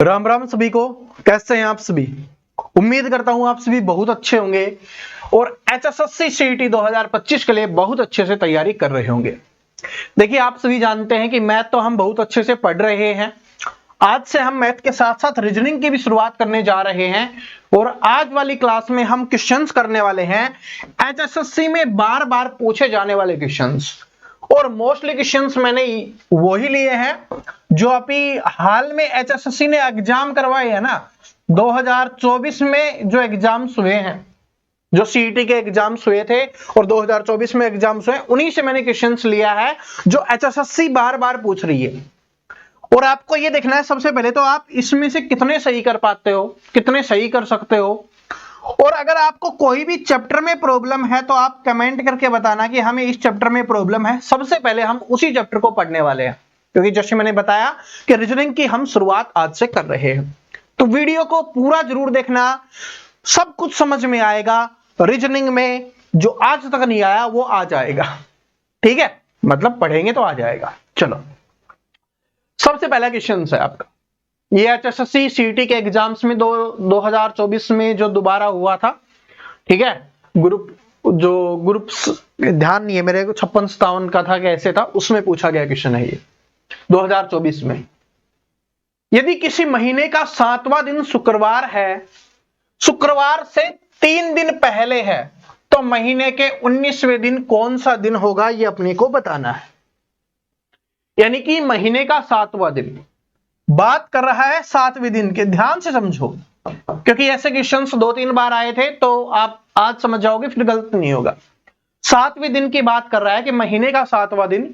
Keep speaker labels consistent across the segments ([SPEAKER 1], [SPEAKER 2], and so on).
[SPEAKER 1] राम राम सभी को। कैसे हैं आप सभी? उम्मीद करता हूं आप सभी बहुत अच्छे होंगे और एचएसएससी सीईटी 2025 के लिए बहुत अच्छे से तैयारी कर रहे होंगे। देखिए, आप सभी जानते हैं कि मैथ तो हम बहुत अच्छे से पढ़ रहे हैं। आज से हम मैथ के साथ साथ रीजनिंग की भी शुरुआत करने जा रहे हैं और आज वाली क्लास में हम क्वेश्चंस करने वाले हैं एचएसएससी में बार बार पूछे जाने वाले क्वेश्चंस। और मोस्टली क्वेश्चंस मैंने वही लिए हैं जो अभी हाल में एचएसएससी ने एग्जाम करवाए हैं ना, 2024 में जो एग्जाम्स हुए हैं, जो सीईटी के एग्जाम्स हुए थे और 2024 में एग्जाम्स हुए, उन्हीं से मैंने क्वेश्चंस लिया है जो एचएसएससी बार बार पूछ रही है। और आपको ये देखना है सबसे पहले तो आप इसमें से कितने सही कर पाते हो, कितने सही कर सकते हो। और अगर आपको कोई भी चैप्टर में प्रॉब्लम है तो आप कमेंट करके बताना कि हमें इस चैप्टर में प्रॉब्लम है। सबसे पहले हम उसी चैप्टर को पढ़ने वाले हैं, क्योंकि जैसे मैंने बताया कि रीजनिंग की हम शुरुआत आज से कर रहे हैं। तो वीडियो को पूरा जरूर देखना, सब कुछ समझ में आएगा। रीजनिंग में जो आज तक नहीं आया वो आ जाएगा, ठीक है? मतलब पढ़ेंगे तो आ जाएगा। चलो, सबसे पहला क्वेश्चन है आपका, ये एचएसएससी सीईटी के एग्जाम्स में 2024 में जो दोबारा हुआ था, ठीक है? ग्रुप ध्यान नहीं है मेरे को, 56-57 का था, कैसे था, उसमें पूछा गया क्वेश्चन है ये 2024 में। यदि किसी महीने का 7वां दिन शुक्रवार है, शुक्रवार से 3 दिन पहले है, तो महीने के 19वें दिन कौन सा दिन होगा, ये अपने को बताना है। यानी कि महीने का 7वां दिन, बात कर रहा है 7वें दिन के। ध्यान से समझो, क्योंकि ऐसे क्वेश्चंस 2-3 बार आए थे, तो आप आज समझ जाओगे, फिर गलत नहीं होगा। 7वें दिन की बात कर रहा है कि महीने का 7वां दिन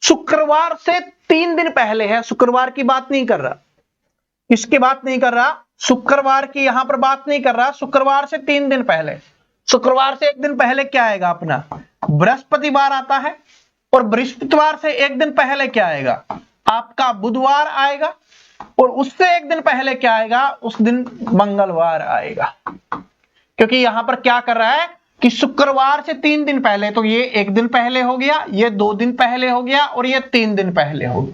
[SPEAKER 1] शुक्रवार से 3 दिन पहले है। शुक्रवार की बात नहीं कर रहा, इसकी बात नहीं कर रहा, शुक्रवार की यहां पर बात नहीं कर रहा। शुक्रवार से 3 दिन पहले, शुक्रवार से 1 दिन पहले क्या आएगा अपना? बृहस्पतिवार आता है। और बृहस्पतिवार से 1 दिन पहले क्या आएगा? आपका बुधवार आएगा। और उससे 1 दिन पहले क्या आएगा? उस दिन मंगलवार आएगा। क्योंकि यहां पर क्या कर रहा है कि शुक्रवार से 3 दिन पहले, तो ये 1 दिन पहले हो गया, ये 2 दिन पहले हो गया और ये 3 दिन पहले हो गया।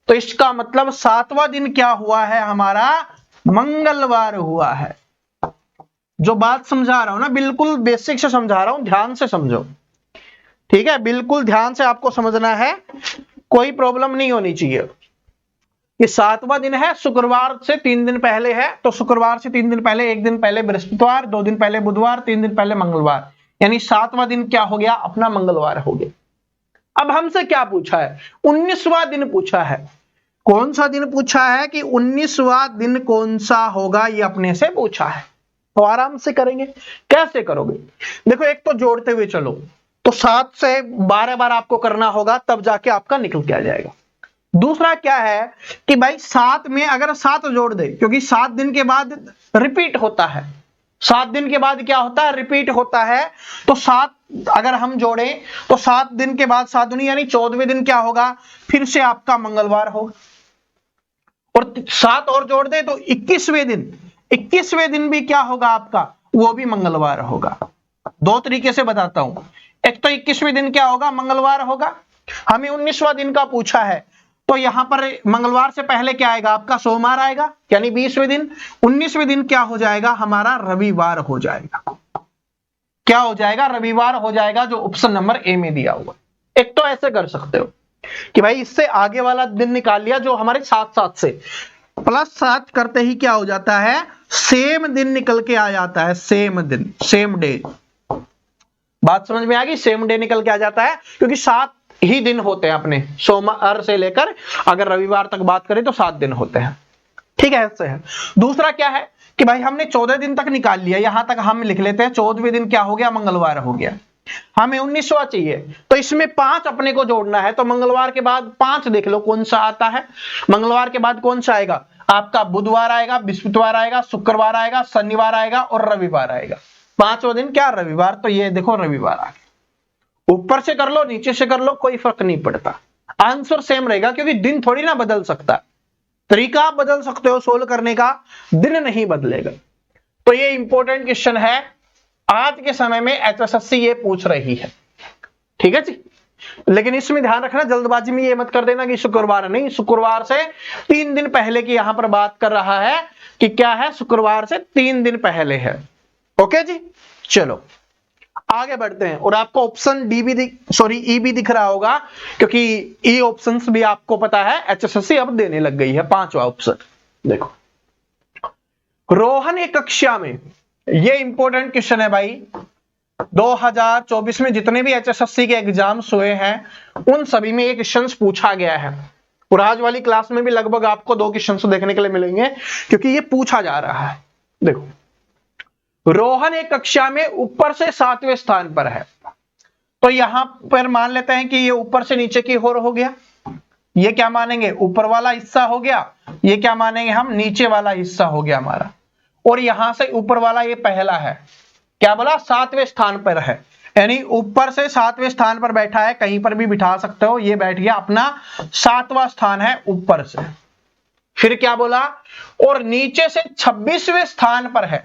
[SPEAKER 1] तो इसका मतलब 7वां दिन क्या हुआ है हमारा? मंगलवार हुआ है। जो बात समझा रहा हूं ना, बिल्कुल बेसिक से समझा रहा हूं, ध्यान से समझो, ठीक है? बिल्कुल ध्यान से आपको समझना है, कोई प्रॉब्लम नहीं होनी चाहिए। कि 7वां दिन है, शुक्रवार से 3 दिन पहले है, तो शुक्रवार से 3 दिन पहले, 1 दिन पहले बृहस्पतिवार, 2 दिन पहले बुधवार, 3 दिन पहले मंगलवार, यानी 7वां दिन क्या हो गया? अपना मंगलवार हो गया। अब हमसे क्या पूछा है? 19वां दिन पूछा है। कौन सा दिन पूछा है कि 19वां दिन कौन सा होगा, ये अपने से पूछा है। तो आराम से करेंगे। कैसे करोगे? देखो, एक तो जोड़ते हुए चलो, तो 7 से 12 बार आपको करना होगा, तब जाके आपका निकल के आ जाएगा। दूसरा क्या है कि भाई 7 में अगर 7 जोड़ दे, क्योंकि 7 दिन के बाद रिपीट होता है। 7 दिन के बाद क्या होता है? रिपीट होता है। तो 7 अगर हम जोड़े तो 7 दिन के बाद 7 दूनी यानी 14वें दिन क्या होगा? फिर से आपका मंगलवार होगा। और 7 और जोड़ दे तो 21वें दिन, 21वें दिन भी क्या होगा आपका? वो भी मंगलवार होगा। 2 तरीके से बताता हूं। एक तो 21वें दिन क्या होगा? मंगलवार होगा। हमें 19वां दिन का पूछा है, तो यहां पर मंगलवार से पहले क्या आएगा? आपका सोमवार आएगा, यानी 20वें दिन। 19वें दिन क्या हो जाएगा? हमारा रविवार हो जाएगा। क्या हो जाएगा? रविवार हो जाएगा, जो ऑप्शन नंबर ए में दिया हुआ। एक तो ऐसे कर सकते हो कि भाई इससे आगे वाला दिन निकाल लिया, जो हमारे 7 से +7 करते ही क्या हो जाता है? सेम दिन निकल के आ जाता है। सेम दिन, सेम डे। बात समझ में आ गई? सेम डे निकल के आ जाता है, क्योंकि 7 ही दिन होते हैं अपने, सोमवार से लेकर अगर रविवार तक बात करें तो 7 दिन होते हैं, ठीक है? ऐसे है। दूसरा क्या है कि भाई हमने 14 दिन तक निकाल लिया, यहां तक हम लिख लेते हैं। 14वें दिन क्या हो गया? मंगलवार हो गया। हमें 19वां चाहिए, तो इसमें 5 अपने को जोड़ना है। तो मंगलवार के बाद 5 देख लो कौन सा आता है। मंगलवार के बाद कौन सा आएगा? आपका बुधवार आएगा, बृहस्पतिवार आएगा, शुक्रवार आएगा, शनिवार आएगा और रविवार आएगा। 5वां दिन क्या? रविवार। तो ये देखो रविवार आ गया। ऊपर से कर लो, नीचे से कर लो, कोई फर्क नहीं पड़ता, आंसर सेम रहेगा, क्योंकि दिन थोड़ी ना बदल सकता। तरीका आप बदल सकते हो सोल्व करने का, दिन नहीं बदलेगा। तो ये इंपॉर्टेंट क्वेश्चन है, आज के समय में एचएसएससी ये पूछ रही है, ठीक है जी? लेकिन इसमें ध्यान रखना, जल्दबाजी में ये मत कर देना कि शुक्रवार नहीं, शुक्रवार से 3 दिन पहले की यहां पर बात कर रहा है कि क्या है, शुक्रवार से 3 दिन पहले है। ओके जी, चलो आगे बढ़ते हैं। और आपको ऑप्शन डी भी ई भी दिख रहा होगा, क्योंकि ई ऑप्शंस भी आपको पता है एचएसएससी अब देने लग गई है। 5वां ऑप्शन देखो, रोहन एक कक्षा में, ये इंपॉर्टेंट क्वेश्चन है भाई। 2024 में जितने भी एचएसएससी के एग्जाम्स हुए हैं उन सभी में ये क्वेश्चन पूछा गया है, और आज वाली क्लास में भी लगभग आपको 2 क्वेश्चन देखने के लिए मिलेंगे, क्योंकि ये पूछा जा रहा है। देखो, रोहन एक कक्षा में ऊपर से 7वें स्थान पर है, तो यहां पर मान लेते हैं कि ये ऊपर से नीचे की ओर हो गया। ये क्या मानेंगे, ऊपर वाला हिस्सा हो गया। ये क्या मानेंगे हम, नीचे वाला हिस्सा हो गया हमारा। और यहां से ऊपर वाला ये पहला है, क्या बोला, 7वें स्थान पर है, यानी ऊपर से 7वें स्थान पर बैठा है, कहीं पर भी बिठा सकते हो। ये बैठ गया अपना 7वां स्थान है ऊपर से। फिर क्या बोला, और नीचे से 26वें स्थान पर है।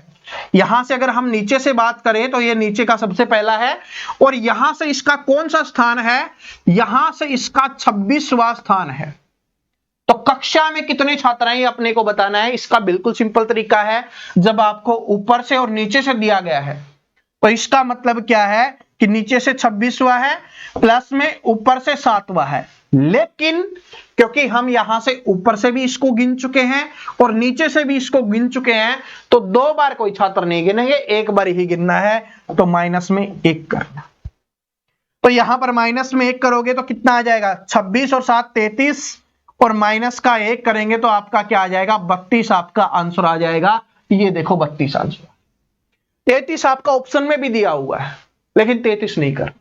[SPEAKER 1] यहां से अगर हम नीचे से बात करें तो ये नीचे का सबसे पहला है, और यहां से इसका कौन सा स्थान है, यहां से इसका 26वां स्थान है। तो कक्षा में कितने छात्र हैं ये अपने को बताना है। इसका बिल्कुल सिंपल तरीका है, जब आपको ऊपर से और नीचे से दिया गया है तो इसका मतलब क्या है कि नीचे से 26वां है, प्लस में ऊपर से 7वां है। लेकिन क्योंकि हम यहां से ऊपर से भी इसको गिन चुके हैं और नीचे से भी इसको गिन चुके हैं, तो 2 बार कोई छात्र नहीं गिनेंगे, 1 बार ही गिनना है। तो माइनस में 1 करना, तो यहां पर माइनस में 1 करोगे तो कितना आ जाएगा, 26 और 7 33, और माइनस का 1 करेंगे तो आपका क्या आ जाएगा, 32 आपका आंसर आ जाएगा। ये देखो 32 आंसर। 33 आपका ऑप्शन में भी दिया हुआ है, लेकिन 33 नहीं कर।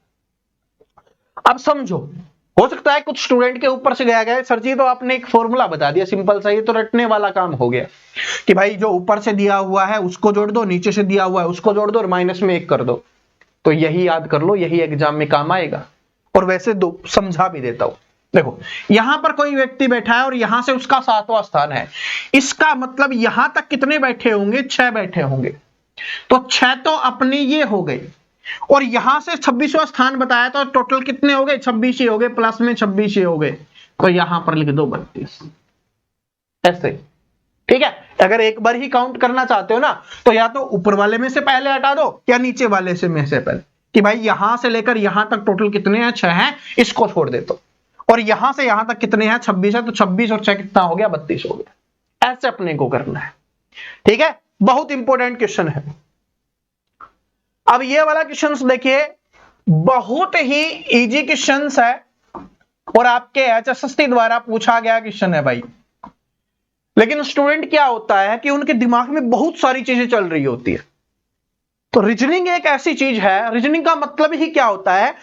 [SPEAKER 1] अब समझो, हो सकता है कुछ स्टूडेंट के ऊपर से गया सर जी तो आपने एक फॉर्मूला बता दिया सिंपल सा, ये तो रटने वाला काम हो गया कि भाई जो ऊपर से दिया हुआ है उसको जोड़ दो, नीचे से दिया हुआ है उसको जोड़ दो और माइनस में 1 कर दो। तो यही याद कर लो, यही एग्जाम में काम आएगा। और वैसे दो समझा भी देता हूं। देखो, यहां पर कोई व्यक्ति बैठा है और यहां से उसका 7वां स्थान है, इसका मतलब यहां तक कितने बैठे होंगे, 6 बैठे होंगे। तो 6 तो अपने ये हो गए, और यहां से 26वां स्थान बताया तो टोटल कितने हो गए, 26 ही हो गए, प्लस में 26 ही हो गए। तो यहां पर लिख दो 32, ऐसे। ठीक है, अगर एक बार ही काउंट करना चाहते हो ना, तो या तो ऊपर वाले में से पहले हटा दो या नीचे वाले से में से पहले, कि भाई यहां से लेकर यहां तक टोटल कितने हैं, 6 हैं, इसको छोड़ दे तो। और यहां से यहां तक कितने हैं, 26 है, तो 26 और 6 कितना हो गया, 32 हो गया। ऐसे अपने को करना है। ठीक है, बहुत इंपॉर्टेंट क्वेश्चन है। अब ये वाला क्वेश्चन देखिए, बहुत ही इजी क्वेश्चन है और आपके एचएसएससी द्वारा पूछा गया क्वेश्चन है भाई। लेकिन स्टूडेंट क्या होता है कि उनके दिमाग में बहुत सारी चीजें चल रही होती है। तो रीजनिंग एक ऐसी चीज है, रीजनिंग का मतलब ही क्या होता है,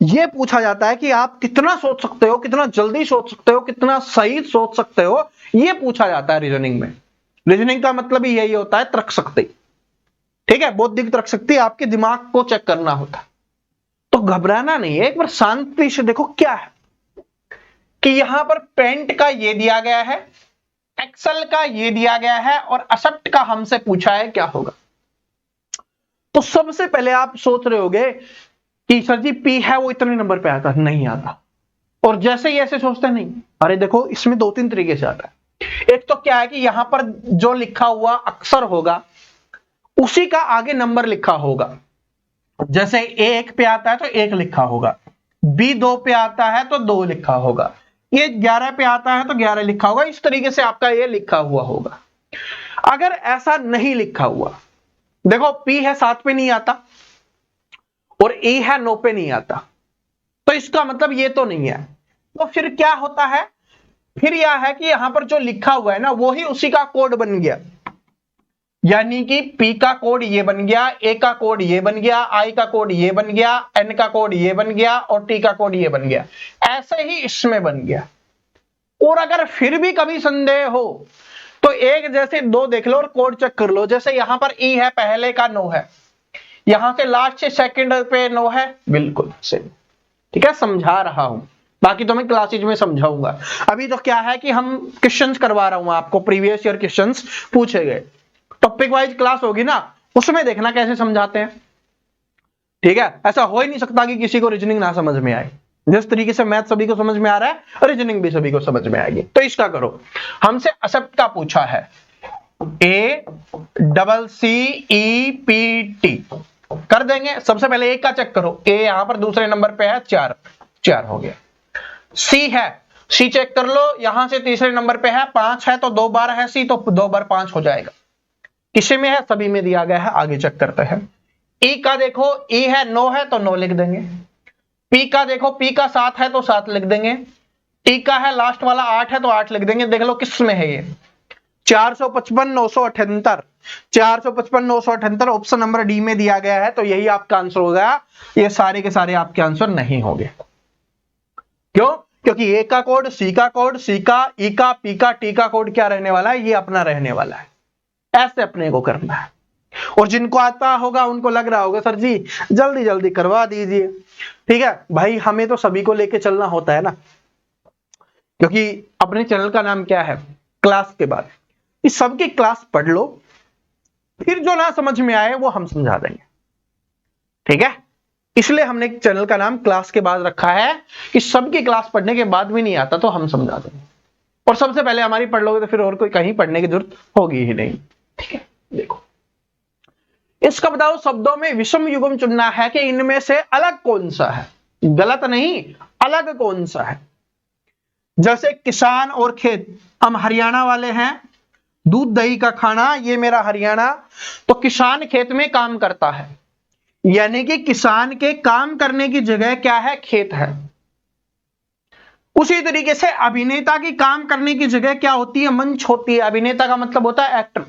[SPEAKER 1] यह पूछा जाता है कि आप कितना सोच सकते हो, कितना जल्दी सोच सकते हो, कितना सही सोच सकते हो, यह पूछा जाता है रीजनिंग में। रीजनिंग का मतलब ही यही होता है, तर्क शक्ति। ठीक है, बौद्धिक तर्क शक्ति, आपके दिमाग को चेक करना होता है। तो घबराना नहीं है, एक बार शांति से देखो क्या है कि यहां पर पेंट का ये दिया गया है, एक्सेल का ये दिया गया है, और असेप्ट का हमसे पूछा है क्या होगा। तो सबसे पहले आप सोच रहे होगे कि सर जी पी है वो इतने नंबर पे आता, नहीं आता। और जैसे ही ऐसे सोचते नहीं, अरे देखो इसमें 2-3 तरीके से आता है। एक तो क्या है कि यहां पर जो लिखा हुआ अक्षर होगा उसी का आगे नंबर लिखा होगा। जैसे A1 पे आता है तो 1 लिखा होगा, B2 पे आता है तो 2 लिखा होगा, ये 11 पे आता है तो 11 लिखा होगा। इस तरीके से आपका ये लिखा हुआ होगा। अगर ऐसा नहीं लिखा हुआ, देखो P है 7 पे नहीं आता और E है 9 पे नहीं आता, तो इसका मतलब ये तो नहीं है। तो फिर क्या होता है, फिर यह है कि यहां पर जो लिखा हुआ है ना वो ही उसी का कोड बन गया। यानी कि P का कोड ये बन गया, A का कोड ये बन गया, I का कोड ये बन गया, N का कोड ये बन गया और T का कोड ये बन गया। ऐसे ही इसमें बन गया। और अगर फिर भी कभी संदेह हो तो एक जैसे 2 देख लो और कोड चेक कर लो। जैसे यहां पर E है, पहले का 9 है, यहां से लास्ट से सेकंड पे 9 है, बिल्कुल सेम। ठीक है, समझा रहा हूं, बाकी तो मैं क्लासेज में समझाऊंगा। अभी तो क्या है कि हम क्वेश्चंस करवा रहा हूं आपको, प्रीवियस ईयर क्वेश्चंस पूछे गए। टॉपिक वाइज क्लास होगी ना, उसमें देखना कैसे समझाते हैं। ठीक है, ऐसा हो ही नहीं सकता कि किसी को रीजनिंग ना समझ में आए। जिस तरीके से मैथ सभी को समझ में आ रहा है, रीजनिंग भी सभी को समझ में आएगी। तो इसका करो, हमसे एक्सेप्ट का पूछा है, ACCEPT कर देंगे। सबसे पहले ए का चेक करो, ए यहां पर दूसरे नंबर पे है 4, 4 हो गया। सी है, सी चेक कर लो, यहां से तीसरे नंबर पे है 5 है, तो 2 बार है सी, तो 2 बार 5 हो जाएगा। किसी में है, सभी में दिया गया है, आगे चेक करते हैं। ई का देखो, ई है 9 है तो 9 लिख देंगे। पी का देखो, पी का 7 है तो 7 लिख देंगे। टी का है लास्ट वाला 8 है तो 8 लिख देंगे। देख लो किस में है ये, 455 978, 455 978 ऑप्शन नंबर डी में दिया गया है, तो यही आपका आंसर हो गया। ये सारे के सारे आपके आंसर नहीं होंगे। क्यों? क्योंकि ए का कोड, सी का कोड, सी का, ई का, पी का, टी का कोड क्या रहने वाला है, ये अपना रहने वाला है। ऐसे अपने को करना है। और जिनको आता होगा उनको लग रहा होगा सर जी जल्दी जल्दी करवा दीजिए। ठीक है भाई, हमें तो सभी को लेके चलना होता है ना, क्योंकि अपने चैनल का नाम क्या है, क्लास के बाद। इस सबकी क्लास पढ़ लो, फिर जो ना समझ में आए वो हम समझा देंगे। ठीक है, इसलिए हमने चैनल का नाम क्लास के बाद रखा है कि सबकी क्लास पढ़ने के बाद भी नहीं आता तो हम समझा देंगे। और सबसे पहले हमारी पढ़ लोगे तो फिर और कोई कहीं पढ़ने की जरूरत होगी ही नहीं। ठीक है, देखो इसका बताओ, शब्दों में विषम युग्म चुनना है कि इनमें से अलग कौन सा है। गलत नहीं, अलग कौन सा है। जैसे किसान और खेत, हम हरियाणा वाले हैं, दूध दही का खाना, ये मेरा हरियाणा। तो किसान खेत में काम करता है, यानी कि किसान के काम करने की जगह क्या है, खेत है। उसी तरीके से अभिनेता की काम करने की जगह क्या होती है, मंच होती है। अभिनेता का मतलब होता है एक्टर।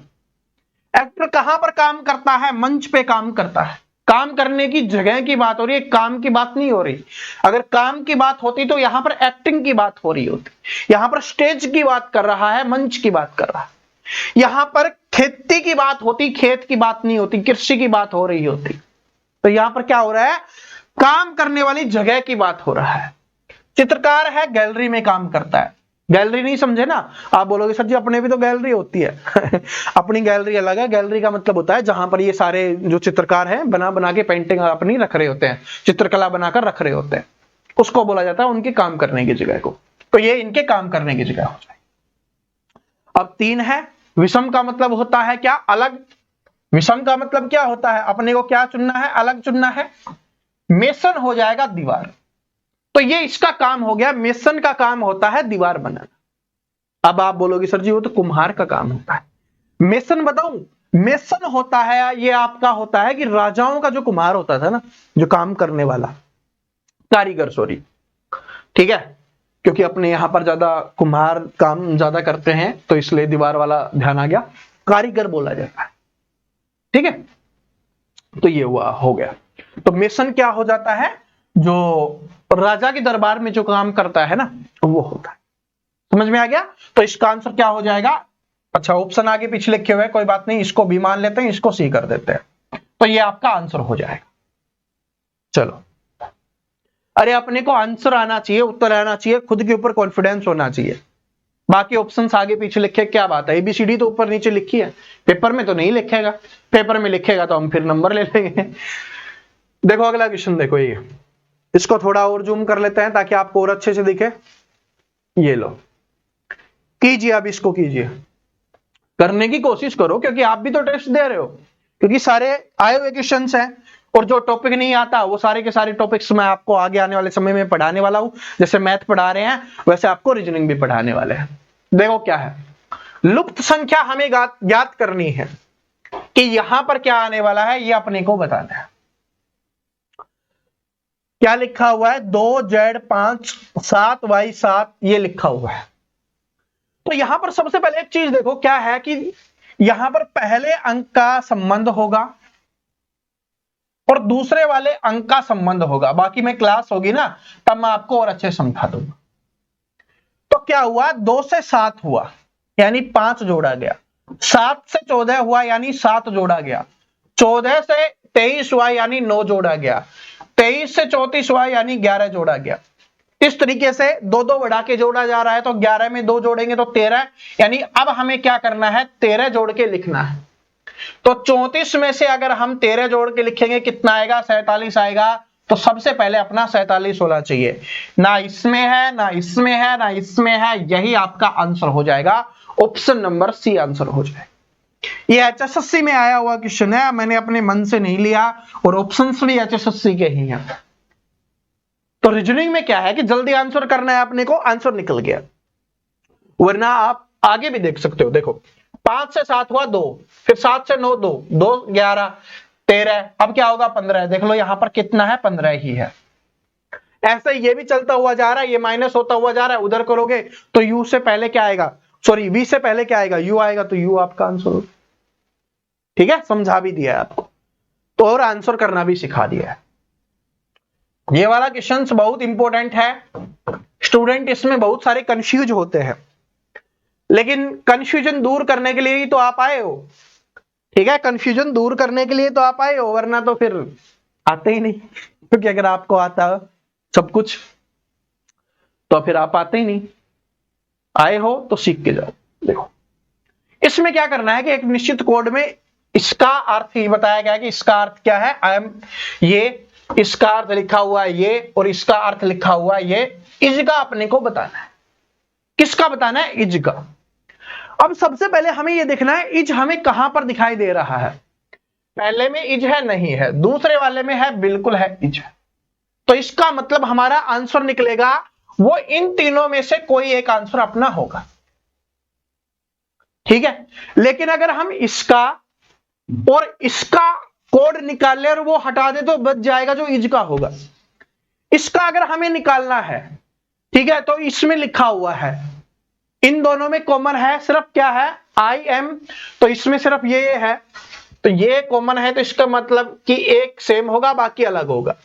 [SPEAKER 1] एक्टर कहां पर काम करता है, मंच पे काम करता है। काम करने की जगह की बात हो रही है, काम की बात नहीं हो रही। अगर काम की बात होती तो यहां पर एक्टिंग की बात हो रही होती। यहां पर स्टेज की बात कर रहा है, मंच की बात कर रहा है। यहां पर खेती की बात होती, खेत की बात नहीं होती, कृषि की बात हो रही होती। तो यहां पर क्या हो रहा है, काम करने वाली जगह की बात हो रहा है। चित्रकार है, गैलरी में काम करता है। गैलरी नहीं समझे ना, आप बोलोगे सर जी अपने भी तो गैलरी होती है। अपनी गैलरी अलग है। गैलरी का मतलब होता है जहां पर ये सारे जो चित्रकार हैं बना बना के पेंटिंग अपनी रख रहे होते हैं, चित्रकला बनाकर रख रहे होते हैं, उसको बोला जाता है उनके काम करने की जगह को। तो ये इनके काम करने की जगह हो जाए। अब 3 है, विषम का मतलब होता है क्या, अलग। विषम का मतलब क्या होता है, अपने को क्या चुनना है, अलग चुनना है। मेसन हो जाएगा दीवार। तो ये इसका काम हो गया। मेसन का काम होता है दीवार बनाना। अब आप बोलोगे सर जी वो तो कुम्हार का काम होता है। मेसन बताऊं, मेसन होता है, ये आपका होता है कि राजाओं का जो कुम्हार होता था ना, जो काम करने वाला कारीगर, सॉरी, ठीक है, क्योंकि अपने यहां पर ज्यादा कुम्हार काम ज्यादा करते हैं तो इसलिए दीवार वाला ध्यान आ गया, कारीगर बोला जाता है। ठीक है, तो ये हुआ, हो गया। तो मेसन क्या हो जाता है, जो राजा के दरबार में जो काम करता है ना, वो होता है। समझ में आ गया? तो इसका आंसर क्या हो जाएगा, अच्छा ऑप्शन आगे पीछे लिखे हुए, कोई बात नहीं, इसको भी मान लेते हैं, इसको सी कर देते हैं, तो ये आपका आंसर हो जाएगा। चलो, अरे अपने को आंसर आना चाहिए, उत्तर आना चाहिए, खुद के ऊपर कॉन्फिडेंस होना चाहिए। बाकी ऑप्शंस आगे पीछे लिखे क्या बात है, एबीसीडी तो ऊपर नीचे लिखी है, पेपर में तो नहीं लिखेगा। पेपर में लिखेगा तो हम फिर नंबर ले लेंगे। देखो अगला क्वेश्चन, देखो ये, इसको थोड़ा और जूम कर लेते हैं ताकि आपको और अच्छे से दिखे। ये लो, कीजिए, अब इसको कीजिए, करने की कोशिश करो, क्योंकि आप भी तो टेस्ट दे रहे हो। क्योंकि सारे आए हुए क्वेश्चंस हैं, और जो टॉपिक नहीं आता वो सारे के सारे टॉपिक्स मैं आपको आगे आने वाले समय में पढ़ाने वाला हूं। जैसे मैथ पढ़ा रहे हैं वैसे आपको रीजनिंग भी पढ़ाने वाले हैं। देखो क्या है, लुप्त संख्या हमें ज्ञात करनी है कि यहां पर क्या आने वाला है, ये अपने को बताना है। क्या लिखा हुआ है, 2z5 7y7, ये लिखा हुआ है। तो यहां पर सबसे पहले एक चीज देखो क्या है कि यहां पर पहले अंक का संबंध होगा और दूसरे वाले अंक का संबंध होगा। बाकी में क्लास होगी ना तब मैं आपको और अच्छे समझा दूंगा। तो क्या हुआ, 2 से 7 हुआ यानी 5 जोड़ा गया, 7 से 14 हुआ यानी 7 जोड़ा गया, 14 से 23 हुआ यानी 9 जोड़ा गया, 23 से 34 हुआ यानी 11 जोड़ा गया। इस तरीके से 2-2 बढ़ा के जोड़ा जा रहा है, तो 11 में 2 जोड़ेंगे तो 13, यानी अब हमें क्या करना है, 13 जोड़ के लिखना है। तो 34 में से अगर हम 13 जोड़ के लिखेंगे कितना आएगा, 47 आएगा। तो सबसे पहले अपना 47 होना चाहिए। ना इसमें है, ना इसमें है, ना इसमें है, यही आपका आंसर हो जाएगा। ऑप्शन नंबर सी आंसर हो जाएगा। ये HSSC में आया हुआ क्वेश्चन है, मैंने अपने मन से नहीं लिया, और ऑप्शंस भी HSSC के ही हैं। तो रीजनिंग में क्या है कि जल्दी आंसर करना है अपने को, आंसर निकल गया। वरना आप आगे भी देख सकते हो, देखो 5 से 7 हुआ 2, फिर 7 से 9 2, 2 11 13, अब क्या होगा 15। देख लो यहां पर कितना है, 15 ही है। ऐसे ये भी चलता हुआ जा रहा है, ये माइनस होता हुआ जा रहा है, उधर करोगे तो यू से पहले क्या आएगा, सॉरी वी से पहले क्या आएगा, यू आएगा, तो यू आपका आंसर होगा। ठीक है, समझा भी दिया है आपको, तो और आंसर करना भी सिखा दिया है। ये वाला क्वेश्चन बहुत इंपॉर्टेंट है, स्टूडेंट इसमें बहुत सारे कंफ्यूज होते हैं, लेकिन कंफ्यूजन दूर करने के लिए ही तो आप आए हो। ठीक है, कंफ्यूजन दूर करने के लिए तो आप आए हो, वरना तो फिर आते ही नहीं, क्योंकि अगर आपको आता सब कुछ तो फिर आप आते ही नहीं। आए हो तो सीख के जाओ। देखो इसमें क्या करना है कि एक निश्चित कोड में इसका अर्थ ही बताया गया है कि इसका अर्थ क्या है, आई एम, ये इसका अर्थ लिखा हुआ है ये, और इसका अर्थ लिखा हुआ है ये। इज का अपने को बताना है, किसका बताना है, इज का। अब सबसे पहले हमें यह देखना है इज हमें कहां पर दिखाई दे रहा है। पहले में इज है, नहीं है, दूसरे वाले में है, बिल्कुल है इज है। तो इसका मतलब हमारा आंसर निकलेगा वो इन तीनों में से कोई एक आंसर अपना होगा। ठीक है, लेकिन अगर हम इसका और इसका कोड निकाल ले और वो हटा दे तो बच जाएगा जो इज का होगा। इसका अगर हमें निकालना है, ठीक है, तो इसमें लिखा हुआ है, इन दोनों में कॉमन है सिर्फ क्या है, आई एम, तो इसमें सिर्फ ये है, तो ये कॉमन है, तो इसका मतलब कि एक सेम होगा बाकी अलग होगा।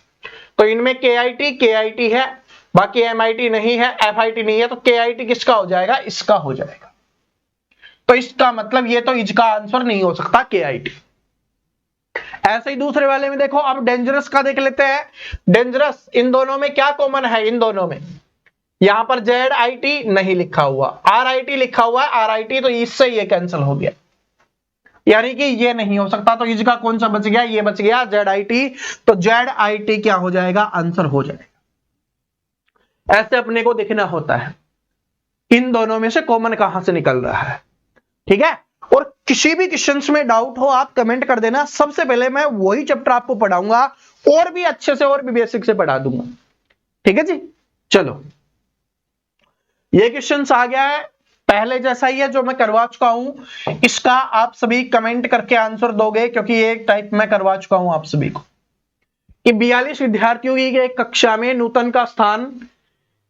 [SPEAKER 1] तो इनमें KIT है, बाकी MIT नहीं है, FIT नहीं है, तो KIT किसका हो जाएगा, इसका हो जाएगा। तो इसका मतलब ये तो इज का आंसर नहीं हो सकता, KIT। ऐसे ही दूसरे वाले में देखो, अब डेंजरस का देख लेते हैं। डेंजरस, इन दोनों में क्या कॉमन है, इन दोनों में यहां पर ZIT नहीं लिखा हुआ, RIT लिखा हुआ है, RIT, तो इससे ये कैंसिल हो गया, यानी कि ये नहीं हो सकता। तो इज का कौन सा बच गया, ये बच गया ZIT, तो ZIT क्या हो जाएगा, आंसर हो जाएगा। ऐसे अपने को देखना होता है इन दोनों में से कॉमन कहां से निकल रहा है। ठीक है, और किसी भी क्वेश्चंस में डाउट हो आप कमेंट कर देना, सबसे पहले मैं वही चैप्टर आपको पढ़ाऊंगा, और भी अच्छे से और भी बेसिक से पढ़ा दूंगा। ठीक है जी, चलो ये क्वेश्चंस आ गया है, पहले जैसा ही है जो मैं करवा चुका हूं। इसका आप सभी कमेंट करके आंसर दोगे, क्योंकि एक टाइप मैं करवा चुका हूं आप सभी को कि 42 विद्यार्थियों की एक कक्षा में नूतन का स्थान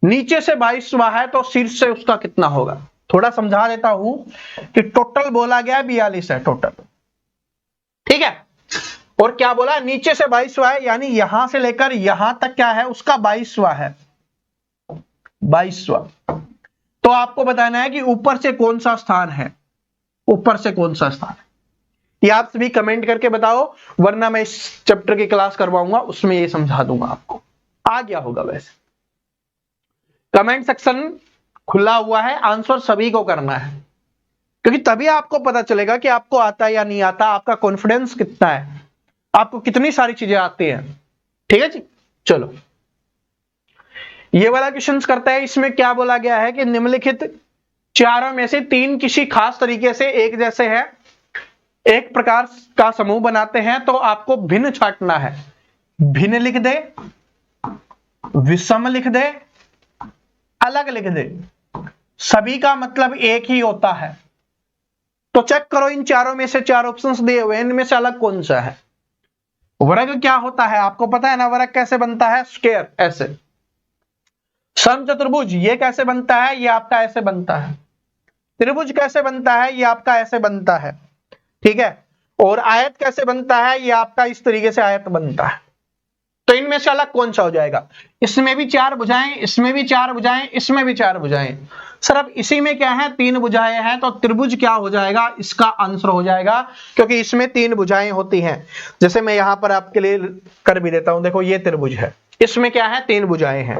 [SPEAKER 1] नीचे से 22वां है, तो शीर्ष से उसका कितना होगा। थोड़ा समझा देता हूं कि टोटल बोला गया 42 है टोटल। ठीक है, और क्या बोला, नीचे से 22वां है, यानी यहां से लेकर यहां तक क्या है, उसका 22वां है, 22वां। तो आपको बताना है कि ऊपर से कौन सा स्थान है, ऊपर से कौन सा स्थान है, ये आप सभी कमेंट करके बताओ, वरना मैं इस चैप्टर की क्लास करवाऊंगा, उसमें ये समझा दूंगा आपको। आ गया होगा वैसे। कमेंट सेक्शन खुला हुआ है, आंसर सभी को करना है, क्योंकि तभी आपको पता चलेगा कि आपको आता है या नहीं आता, आपका कॉन्फिडेंस कितना है, आपको कितनी सारी चीजें आती हैं। ठीक है जी, चलो ये वाला क्वेश्चन करते हैं। इसमें क्या बोला गया है कि निम्नलिखित चारों में से 3 किसी खास तरीके से एक जैसे हैं, एक प्रकार का समूह बनाते हैं, तो आपको भिन्न छांटना है। भिन्न लिख दे, विषम लिख दे, अलग लिख दे, सभी का मतलब एक ही होता है। तो चेक करो, इन चारों में से 4 ऑप्शंस दिए हुए, इनमें से अलग कौन सा है। वर्ग क्या होता है आपको पता है ना, वर्ग कैसे बनता है, स्क्वायर ऐसे। समचतुर्भुज ये कैसे बनता है, ये आपका ऐसे बनता है। त्रिभुज कैसे बनता है, ये आपका ऐसे बनता है। ठीक है, और आयत कैसे बनता है, ये आपका इस तरीके से आयत बनता है। तो इनमें से अलग कौन सा हो जाएगा, इसमें भी 4 भुजाएं, इसमें भी 4 भुजाएं, इसमें भी 4 भुजाएं, सिर्फ इसी में क्या है, 3 भुजाएं हैं। तो त्रिभुज क्या हो जाएगा, इसका आंसर हो जाएगा, क्योंकि इसमें 3 भुजाएं होती हैं। जैसे मैं यहां पर आपके लिए कर भी देता हूं, देखो ये त्रिभुज है, इसमें क्या है, 3 भुजाएं हैं।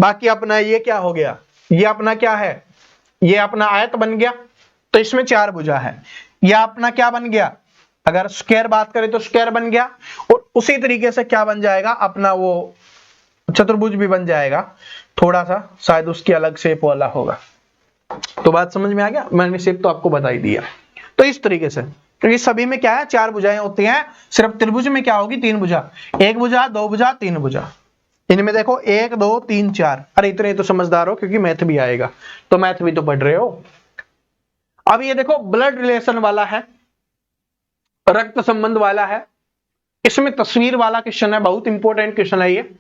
[SPEAKER 1] बाकी अपना ये क्या हो गया, ये अपना क्या है, ये अपना आयत बन गया, तो इसमें 4 भुजा है। यह अपना क्या बन गया, अगर स्क्वायर बात करें तो स्क्वायर बन गया, और उसी तरीके से क्या बन जाएगा अपना वो चतुर्भुज भी बन जाएगा, थोड़ा सा शायद उसकी अलग शेप वाला होगा। तो बात समझ में आ गया, मैंने शेप तो आपको बता ही दिया। तो इस तरीके से, क्योंकि सभी में क्या है 4 भुजाएं होती हैं, सिर्फ त्रिभुज में क्या होगी 3 भुजा, 1 भुजा 2 भुजा 3 भुजा। इनमें देखो 1 2 3 4, अरे इतने तो समझदार हो क्योंकि मैथ भी आएगा, तो मैथ भी तो पढ़ रहे हो। अब ये देखो ब्लड रिलेशन वाला है, रक्त संबंध वाला है, इसमें तस्वीर वाला क्वेश्चन है, बहुत इंपॉर्टेंट क्वेश्चन है ये।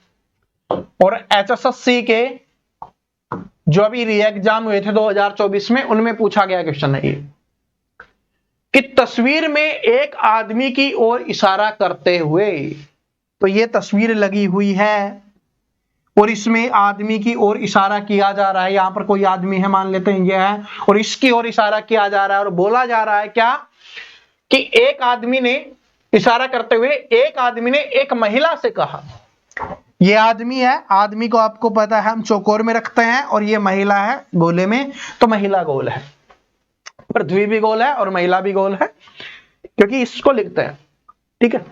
[SPEAKER 1] और HSSC के जो अभी री एग्जाम हुए थे 2024 में, उनमें पूछा गया क्वेश्चन है ये कि तस्वीर में एक आदमी की ओर इशारा करते हुए, तो ये तस्वीर लगी हुई है और इसमें आदमी की ओर इशारा किया जा रहा है, यहां पर कोई आदमी है मान लेते हैं ये है, और इसकी ओर इशारा किया जा रहा है और बोला जा रहा है क्या कि एक आदमी ने इशारा करते हुए एक आदमी ने एक महिला से कहा, ये आदमी है, आदमी को आपको पता है हम चौकोर में रखते हैं, और ये महिला है गोले में, तो महिला गोल है, पृथ्वी भी गोल है और महिला भी गोल है, क्योंकि इसको लिखते हैं। ठीक है,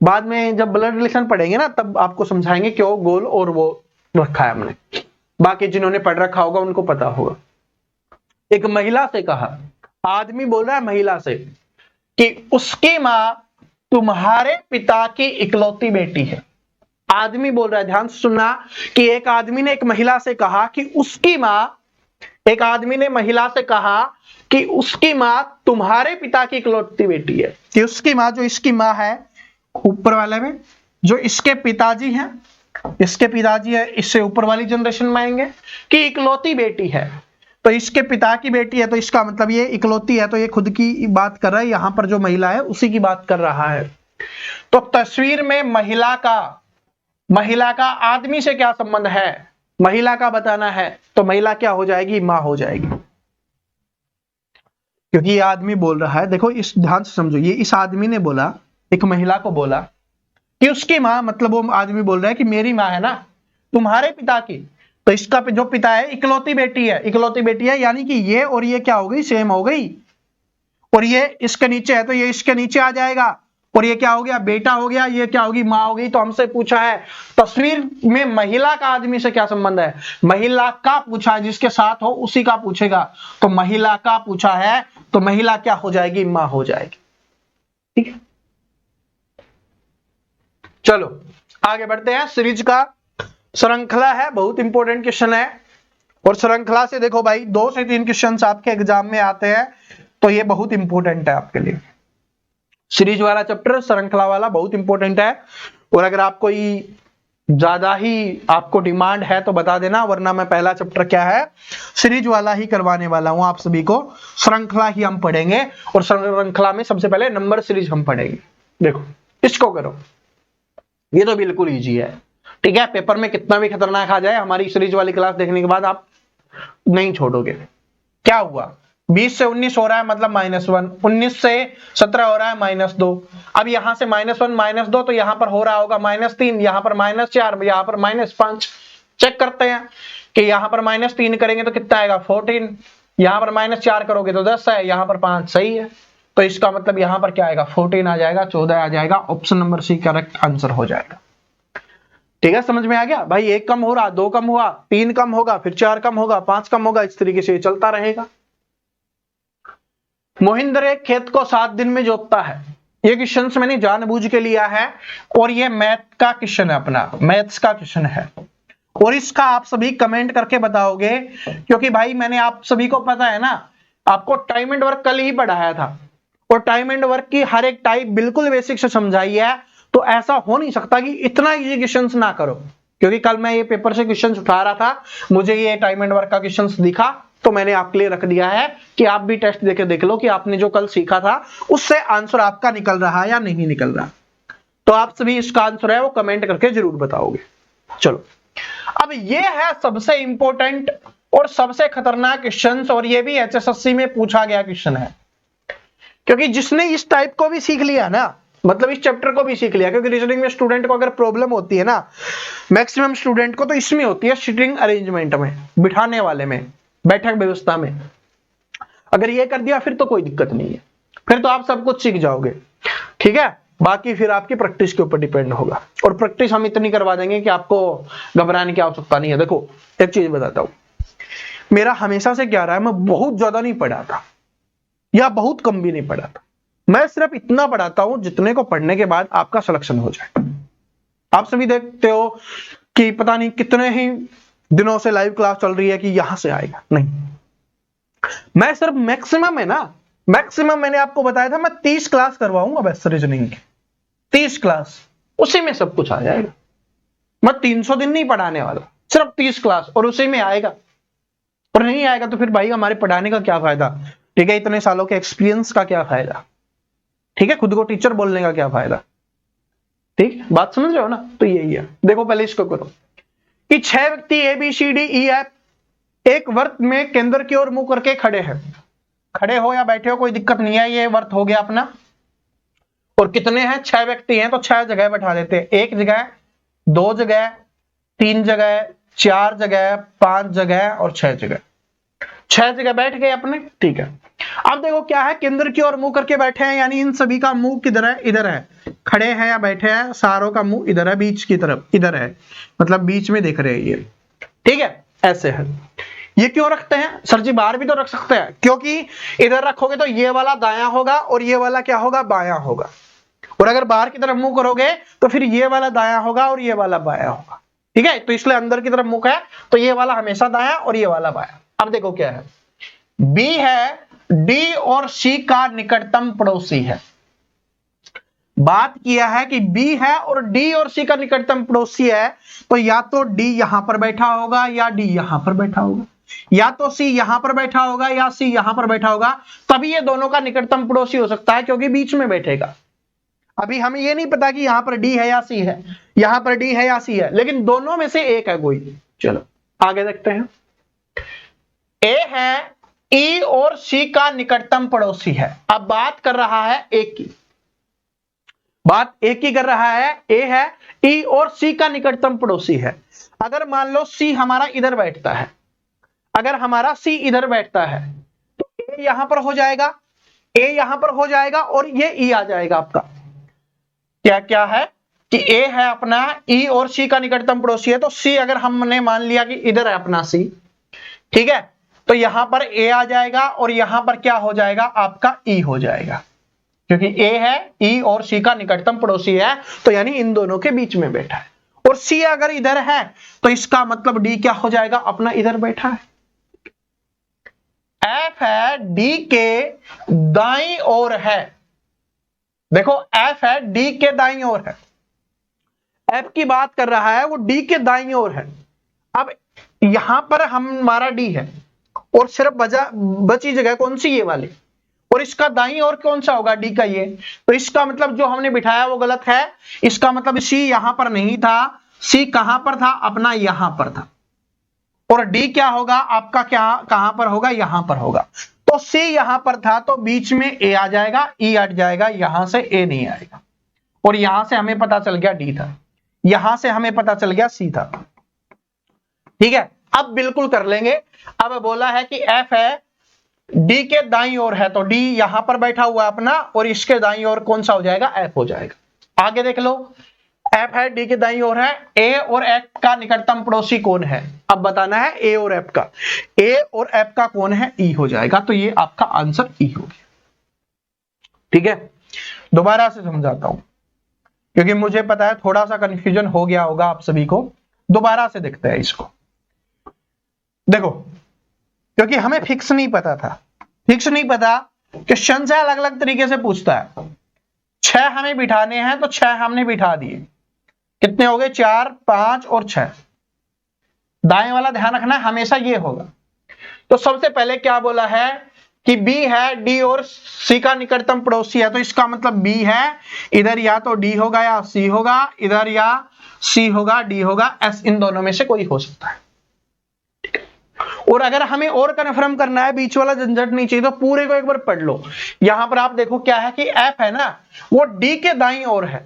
[SPEAKER 1] बाद में जब ब्लड रिलेशन पढ़ेंगे ना तब आपको समझाएंगे क्यों गोल और वो रखा है हमने, बाकी जिन्होंने पढ़ रखा होगा उनको पता होगा। एक महिला से कहा, आदमी बोल रहा है महिला से कि उसकी मां तुम्हारे पिता की इकलौती बेटी है। आदमी बोल रहा है, ध्यान से सुनना, कि एक आदमी ने एक महिला से कहा कि उसकी मां, एक आदमी ने महिला से कहा कि उसकी मां तुम्हारे पिता की इकलौती बेटी है, कि उसकी मां, जो इसकी मां है ऊपर वाले में, जो इसके पिताजी हैं, इसके पिताजी है, इससे ऊपर वाली जनरेशन में आएंगे, कि इकलौती बेटी है, तो इसके पिता की बेटी है, तो इसका मतलब ये इकलौती है, तो ये खुद की बात कर रहा है, यहां पर जो महिला है उसी की बात कर रहा है। तो तस्वीर में महिला का आदमी से क्या संबंध है, महिला का बताना है, तो महिला क्या हो जाएगी, मां हो जाएगी, क्योंकि ये आदमी बोल रहा है, देखो इस ध्यान से समझो, ये इस आदमी ने बोला, एक महिला को बोला कि उसकी मां, मतलब वो आदमी बोल रहा है कि मेरी मां है ना तुम्हारे पिता की, तो इसका जो पिता है इकलौती बेटी है, इकलौती बेटी है, यानी कि ये और ये क्या हो गई, सेम हो गई, और ये इसके नीचे है तो ये इसके नीचे आ जाएगा, और ये क्या हो गया, बेटा हो गया, ये क्या होगी, मां हो गई। तो हमसे पूछा है तस्वीर में महिला का आदमी से क्या संबंध है, महिला का पूछा है, जिसके साथ हो उसी का पूछेगा, तो महिला का पूछा है, तो महिला क्या हो जाएगी, मां हो जाएगी। ठीक है, चलो आगे बढ़ते हैं। सीरीज का श्रृंखला है, बहुत इंपॉर्टेंट क्वेश्चन है, और श्रृंखला से देखो भाई 2 से 3 क्वेश्चन आपके एग्जाम में आते हैं, तो ये बहुत इंपॉर्टेंट है आपके लिए। सीरीज वाला चैप्टर, श्रृंखला वाला बहुत इंपॉर्टेंट है, और अगर आप कोई ज्यादा ही आपको डिमांड है तो बता देना, वरना मैं पहला चैप्टर क्या है सीरीज वाला ही करवाने वाला हूं आप सभी को, श्रृंखला ही हम पढ़ेंगे, और श्रृंखला में सबसे पहले नंबर सीरीज हम पढ़ेंगे। देखो इसको करो, ये तो बिल्कुल इजी है। ठीक है, पेपर में कितना भी खतरनाक आ जाए, हमारी सीरीज वाली क्लास देखने के बाद आप नहीं छोड़ोगे। क्या हुआ, 20 से 19 हो रहा है मतलब -1, 19 से 17 हो रहा है -2, अब यहां से -1 -2, तो यहां पर हो रहा होगा -3, यहां पर -4, यहां पर -5। चेक करते हैं कि यहां पर -3 करेंगे तो कितना आएगा 14, यहां पर -4 करोगे तो 10 है, यहां पर 5, सही है, तो इसका मतलब यहां पर क्या आएगा 14 आ जाएगा, 14 आ जाएगा, option number C correct answer हो जाएगा। ठीक है, समझ में आ गया भाई, 1 कम हो रहा, 2 कम हुआ, 3 कम होगा, फिर 4 कम होगा, 5 कम होगा, इस तरीके से चलता रहेगा। मोहिंद्र एक खेत को 7 दिन में जोतता है, ये क्वेश्चन मैंने जानबूझ के लिया है, और ये मैथ का क्वेश्चन है, अपना मैथ्स का क्वेश्चन है, और इसका आप सभी कमेंट करके बताओगे, क्योंकि भाई मैंने आप सभी को पता है ना, आपको टाइम एंड वर्क कल ही पढ़ाया था, और टाइम एंड वर्क की हर एक टाइप बिल्कुल बेसिक से समझाई है, तो ऐसा हो नहीं सकता कि इतना इजी क्वेश्चंस ना करो, क्योंकि कल मैं ये पेपर से क्वेश्चंस उठा रहा था, मुझे ये टाइम एंड वर्क का क्वेश्चंस दिखा, तो मैंने आपके लिए रख दिया है कि आप भी टेस्ट देके देख लो कि आपने जो कल सीखा था उससे आंसर आपका निकल रहा है या नहीं निकल रहा। तो आप सभी इसका आंसर है वो कमेंट करके जरूर बताओगे। चलो, अब ये है सबसे इंपॉर्टेंट और सबसे खतरनाक क्वेश्चन, और ये भी HSSC में पूछा गया क्वेश्चन है, क्योंकि जिसने इस टाइप को भी सीख लिया ना, मतलब इस चैप्टर को भी सीख लिया, क्योंकि रीजनिंग में स्टूडेंट को अगर प्रॉब्लम होती है ना, मैक्सिमम स्टूडेंट को, तो इसमें होती है सीटिंग अरेंजमेंट में, बिठाने वाले में, बैठक व्यवस्था में। अगर ये कर दिया फिर तो कोई दिक्कत नहीं है। फिर तो आप सब कुछ सीख जाओगे। ठीक है, बाकी फिर आपकी प्रैक्टिस के ऊपर डिपेंड होगा, और प्रैक्टिस हम इतनी करवा देंगे कि आपको घबराने की आवश्यकता नहीं है। देखो एक चीज बताता हूं, मेरा हमेशा से क्या रहा है, मैं बहुत ज्यादा नहीं पढ़ा था या बहुत कम भी नहीं पढ़ा था, मैं सिर्फ इतना पढ़ाता हूं जितने को पढ़ने के बाद आपका सिलेक्शन हो जाए। आप सभी देखते हो कि पता नहीं कितने ही दिनों से लाइव क्लास चल रही है कि यहां से आएगा, नहीं, मैं सिर्फ मैक्सिमम है ना, मैक्सिमम मैंने आपको बताया था मैं 30 क्लास करवाऊंगा बस रीजनिंग की, 30 क्लास, उसी में सब कुछ आ जाएगा। मैं 300 दिन नहीं पढ़ाने वाला, सिर्फ 30 क्लास, और उसी में आएगा। और नहीं आएगा तो फिर भाई हमारे पढ़ाने का क्या फायदा, ठीक है, इतने सालों के एक्सपीरियंस का क्या फायदा, ठीक है, खुद को टीचर बोलने का क्या फायदा। ठीक, बात समझ रहे हो ना? तो यही है। देखो पहले इसको करो कि 6 व्यक्ति A B C D E F एक वर्त में केंद्र की ओर मुंह करके खड़े हैं। खड़े हो या बैठे हो कोई दिक्कत नहीं है, ये वर्त हो गया अपना। और कितने हैं? 6 व्यक्ति हैं, तो 6 जगह बैठा देते हैं, 1 जगह, 2 जगह, 3 जगह, 4 जगह, 5 जगह और 6 जगह। 6 जगह बैठ गए अपने। ठीक है, अब देखो क्या है, केंद्र की ओर मुंह करके बैठे हैं, यानी इन सभी का मुंह किधर है? इधर है। खड़े हैं या बैठे हैं, सारों का मुंह इधर है, बीच की तरफ इधर है, मतलब बीच में देख रहे हैं ये। ठीक है, ऐसे है। ये क्यों रखते हैं सर जी? बाहर भी तो रख सकते हैं, क्योंकि इधर रखोगे तो ये वाला दायां होगा और ये वाला क्या होगा? बायां होगा। और अगर बाहर की तरफ मुंह करोगे तो फिर ये वाला दायां होगा और ये वाला बायां होगा। ठीक है, तो इसलिए अंदर की तरफ मुंह है तो ये वाला हमेशा दायां और ये वाला बायां। अब देखो क्या है, बी है डी और सी का निकटतम पड़ोसी है। बात किया है कि बी है और डी और सी का निकटतम पड़ोसी है, तो या तो डी यहां पर बैठा होगा या डी यहां पर बैठा होगा, या तो सी यहां पर बैठा होगा या सी यहां पर बैठा होगा, तभी ये दोनों का निकटतम पड़ोसी हो सकता है, क्योंकि बीच में बैठेगा। अभी हमें ये नहीं पता कि यहां पर डी है या सी है, यहां पर डी है या सी है, लेकिन दोनों में से एक है कोई। चलो आगे देखते हैं। ए है ई और सी का निकटतम पड़ोसी है। अब बात कर रहा है ए की, बात ए की कर रहा है। ए है ई और सी का निकटतम पड़ोसी है। अगर मान लो सी हमारा इधर बैठता है, अगर हमारा सी इधर बैठता है तो ए यहां पर हो जाएगा, ए यहां पर हो जाएगा और ये ई आ जाएगा आपका। क्या क्या है कि ए है अपना ई और सी का निकटतम पड़ोसी है, तो सी अगर हमने मान लिया कि इधर है अपना सी, ठीक है, तो यहां पर ए आ जाएगा और यहां पर क्या हो जाएगा? आपका ई हो जाएगा, क्योंकि ए है ई और सी का निकटतम पड़ोसी है, तो यानी इन दोनों के बीच में बैठा है। और सी अगर इधर है तो इसका मतलब डी क्या हो जाएगा? अपना इधर बैठा है। एफ है डी के दाईं ओर है। देखो एफ है डी के दाईं ओर है, एफ की बात कर रहा है, वो डी के दाईं ओर है। अब यहां पर हमारा डी है और सिर्फ बची जगह कौन सी? ये वाली, और इसका दाईं ओर कौन सा होगा? डी का ये। तो इसका मतलब जो हमने बिठाया वो गलत है। इसका मतलब सी यहां पर नहीं था, सी कहां पर था? अपना यहां पर था। और डी क्या होगा आपका? क्या कहां पर होगा? यहां पर होगा। तो सी यहां पर था तो बीच में ए आ जाएगा, ई हट जाएगा, यहां से ए नहीं आएगा। और यहां से हमें पता चल गया डी था, यहां से हमें पता चल गया सी था। ठीक है, अब बिल्कुल कर लेंगे। अब बोला है कि एफ है डी के दाईं ओर है, तो डी यहां पर बैठा हुआ अपना, और इसके दाईं ओर कौन सा हो जाएगा? एफ हो जाएगा। आगे देख लो, एफ है डी के दाईं ओर है, ए और एफ का निकटतम पड़ोसी कौन है? अब बताना है ए और एफ का। ए और एफ का कौन है? ई हो जाएगा। तो ये आपका आंसर ई हो गया। ठीक है, दोबारा से समझाता हूं क्योंकि मुझे पता है थोड़ा सा कंफ्यूजन हो गया होगा आप सभी को। दोबारा से देखते हैं इसको। देखो, क्योंकि हमें फिक्स नहीं पता था, फिक्स नहीं पता, क्वेश्चन से अलग अलग तरीके से पूछता है। 6 हमें बिठाने हैं तो 6 हमने बिठा दिए। कितने हो गए? 4, 5 और 6। दाएं वाला ध्यान रखना है, हमेशा ये होगा। तो सबसे पहले क्या बोला है कि बी है डी और सी का निकटतम पड़ोसी है, तो इसका मतलब बी है, इधर या तो डी होगा या सी होगा, इधर या सी होगा, डी होगा, एस इन दोनों में से कोई हो सकता है। और अगर हमें और कन्फर्म करना है, बीच वाला झंझट नहीं चाहिए, तो पूरे को एक बार पढ़ लो। यहां पर आप देखो क्या है कि एफ है ना, वो डी के दाईं ओर है,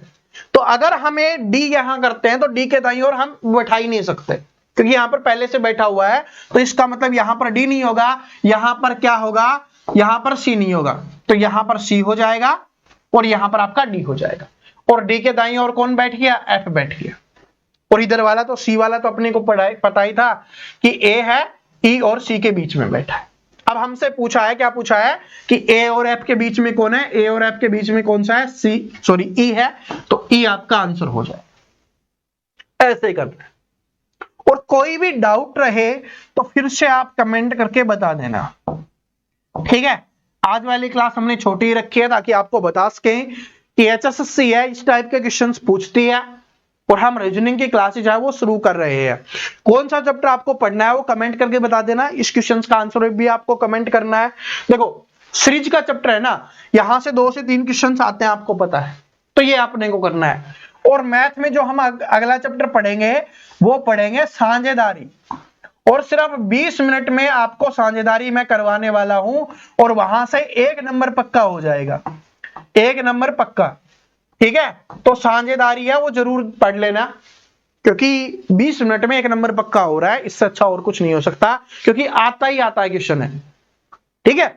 [SPEAKER 1] तो अगर हमें डी यहां करते हैं तो डी के दाईं ओर हम बैठा ही नहीं सकते, क्योंकि यहां पर पहले से बैठा हुआ है। तो इसका मतलब यहां पर डी नहीं होगा, यहां पर क्या होगा? यहां पर सी नहीं होगा, तो यहां पर सी हो जाएगा और यहां पर आपका डी हो जाएगा। और डी के दाईं ओर कौन बैठ गया? एफ बैठ गया। और इधर वाला तो सी वाला तो अपने को पता ही था कि ए है, ई और सी के बीच में बैठा है। अब हमसे पूछा है, क्या पूछा है कि ए और एफ के बीच में कौन है? ए और एफ के बीच में कौन सा है? ई है, तो ई आपका आंसर हो जाए। ऐसे ही करना है। और कोई भी डाउट रहे तो फिर से आप कमेंट करके बता देना, ठीक है। आज वाली क्लास हमने छोटी ही रखी है ताकि आपको बता सकें कि एचएसएससी है इस टाइप के क्वेश्चंस पूछती है और हम रीजनिंग की क्लासेज है वो शुरू कर रहे हैं। कौन सा चैप्टर आपको पढ़ना है वो कमेंट करके बता देना। इस क्वेश्चन का आंसर भी आपको कमेंट करना है। देखो सीरीज का चैप्टर है ना, यहां से 2 से 3 क्वेश्चन आते हैं, आपको पता है, तो ये आपने को करना है। और मैथ में जो हम अगला चैप्टर पढ़ेंगे वो पढ़ेंगे साझेदारी, और सिर्फ 20 मिनट में आपको साझेदारी मैं करवाने वाला हूं और वहां से 1 नंबर पक्का हो जाएगा, 1 नंबर पक्का, ठीक है। तो साझेदारी है वो जरूर पढ़ लेना, क्योंकि 20 मिनट में 1 नंबर पक्का हो रहा है, इससे अच्छा और कुछ नहीं हो सकता, क्योंकि आता ही आता है क्वेश्चन है, ठीक है।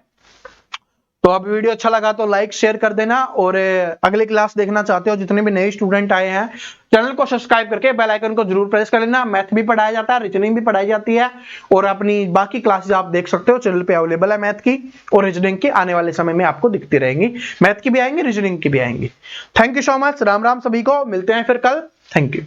[SPEAKER 1] तो अब वीडियो अच्छा लगा तो लाइक शेयर कर देना, और अगली क्लास देखना चाहते हो जितने भी नए स्टूडेंट आए हैं चैनल को सब्सक्राइब करके बेल आइकन को जरूर प्रेस कर लेना। मैथ भी पढ़ाया जाता है, रीजनिंग भी पढ़ाई जाती है, और अपनी बाकी क्लासेस आप देख सकते हो चैनल पे अवेलेबल है। मैथ की और रीजनिंग की आने वाले समय में आपको दिखती रहेंगी, मैथ की भी आएंगी, रीजनिंग की भी आएंगी। Thank you so much, Ram Ram सभी को, मिलते हैं फिर कल। Thank you.